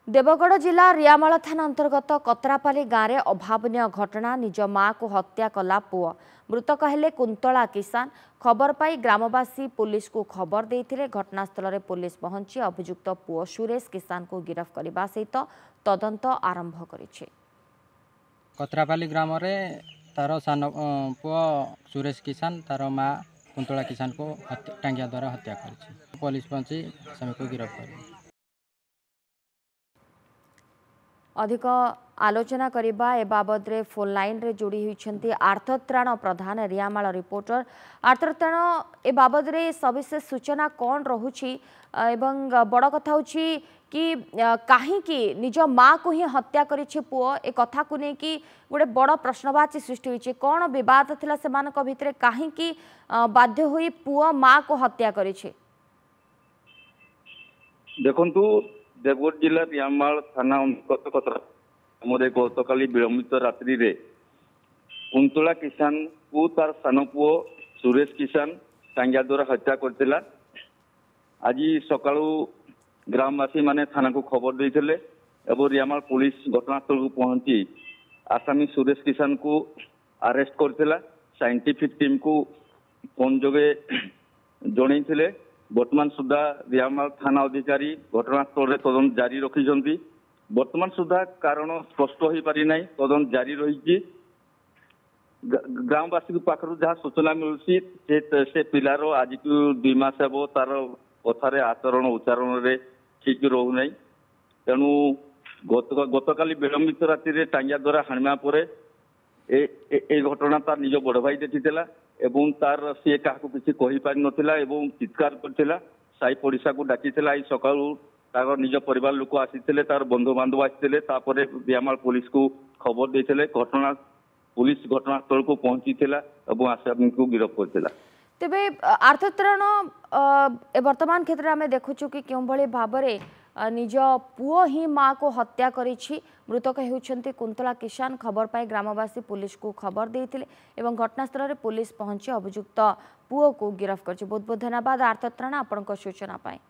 देवगढ़ जिला रियामाल थाना अंतर्गत कतरापाली गाँव में अभावन घटना निज माँ को हत्या कला पुओ मृतक हेले कुंतला किसान खबर पाई ग्रामवासी पुलिस को खबर देते घटनास्थल में पुलिस पहुंची अभियुक्त पुओ सुरेश किसान को गिरफ्त करने सहित तदंत आरंभ करिछि। कतरापाली ग्राम रे तार सान पुओ सुरेश किसान तार माँ कुंतला किसान को टांगिया द्वारा हत्या कर पुलिस पहुंची समय को गिरफ्त कर। अधिक आलोचना करबा ए बाबद रे फोन लाइन रे जोड़ी होइछंती आर्थत्राण प्रधान रियामाल रिपोर्टर आर्थत्राण ए बाबद रे सविशेष सूचना कौन रहुछि एवं बड़ कथा होछि कि काहे कि निज माँ को ही हत्या करिछि पुओ ए कथा को नै कि गोटे बड़ प्रश्नवाची सृष्टि होइछि कौन विवाद थिला सेमानक भितरे काहे कि बाध्य होई पुओ माँ को हत्या करिछि। देखंतु देवगढ़ जिला रियामाल थाना अंतर्गत कतरा गतकाली विलंबित रात्रि रे कुंतला किसान को तार सान पुओ सुरेश किसान टांगिया द्वारा हत्या करथिला। आज सकाळु ग्रामवासी माने थाना को खबर देइथिले एवं रियामाल पुलिस घटनास्थल को पहुंची आसामी सुरेश किसान को अरेस्ट करथिला। साइंटिफिक टीम को फोन जोगे जणैथिले। वर्तमान सुधा रियामाल थाना अधिकारी घटनास्थल में तदंत जारी रखिछंती। वर्तमान सुधा कारण स्पष्ट हो पारि नाही, तदंत जारी रही। ग्रामवासी पाखर जहाँ सूचना मिलुछि से पिलार आज को 2 मास हेबो तार कथार आचरण उच्चारण रे ठीक रहू नाही। तेणु गतकाली विलंबित राति टांगिया द्वारा हाणिमा परे ए घटना तार निज बड़ भाई देखिथिला एवं तार सी क्या किसी कही पारि नथिला एवं चित्कार करथिला। साई पड़िशा को डाकिथिला। आई सकाळु तार निज परिवार लोक आसीथिले, तार बंधु बांधव आसीथिले। तापरे रियामाल पुलिस को खबर देथिले। पुलिस घटनास्थल को पहुंचीथिला एवं आसामी को गिरफ्त करथिला। तेबे आर्थत्राण वर्तमान क्षेत्र में आम देखुचु कि क्यों भली भाव में निज पुओ ही माँ को हत्या करिछि। मृतक हेउछंती कुंतला किसान खबर पाई ग्रामवासी पुलिस को खबर देइथिले एवं घटनास्थल में पुलिस पहुंची अभियुक्त पुओ को गिरफ्त करछि। बहुत बहुत धन्यवाद आर्थत्राण आपनक सूचना पाई।